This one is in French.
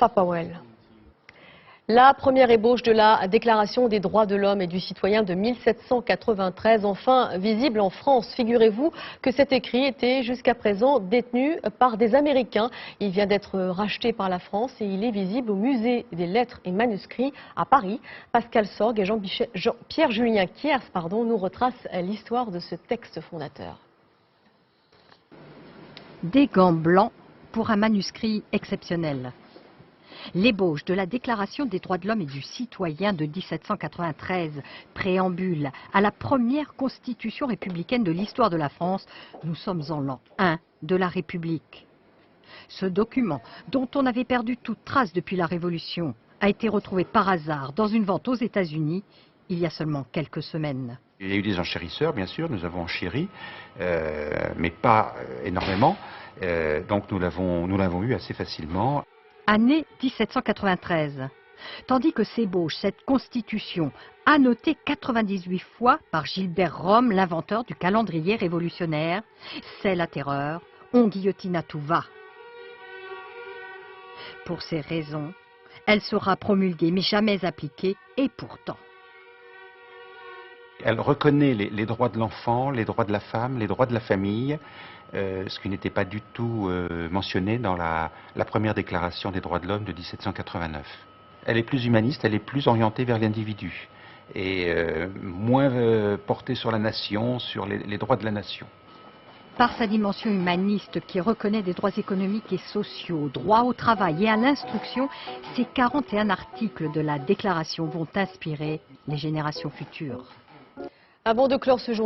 Alpha Powell. La première ébauche de la Déclaration des droits de l'homme et du citoyen de 1793, enfin visible en France. Figurez-vous que cet écrit était jusqu'à présent détenu par des Américains. Il vient d'être racheté par la France et il est visible au musée des lettres et manuscrits à Paris. Pascal Sorgue et Pierre-Julien Kiers nous retracent l'histoire de ce texte fondateur. Des gants blancs pour un manuscrit exceptionnel. L'ébauche de la Déclaration des droits de l'homme et du citoyen de 1793, préambule à la première constitution républicaine de l'histoire de la France, nous sommes en l'an 1 de la République. Ce document, dont on avait perdu toute trace depuis la Révolution, a été retrouvé par hasard dans une vente aux États-Unis il y a seulement quelques semaines. Il y a eu des enchérisseurs, bien sûr, nous avons enchéri, mais pas énormément, donc nous l'avons eu assez facilement. Année 1793. Tandis que s'ébauche cette constitution, annotée 98 fois par Gilbert Rome, l'inventeur du calendrier révolutionnaire, c'est la terreur, on guillotine à tout va. Pour ces raisons, elle sera promulguée mais jamais appliquée, et pourtant. Elle reconnaît les droits de l'enfant, les droits de la femme, les droits de la famille, ce qui n'était pas du tout mentionné dans la première déclaration des droits de l'homme de 1789. Elle est plus humaniste, elle est plus orientée vers l'individu et moins portée sur la nation, sur les droits de la nation. Par sa dimension humaniste qui reconnaît des droits économiques et sociaux, droit au travail et à l'instruction, ces 41 articles de la déclaration vont inspirer les générations futures. Avant de clore ce jour.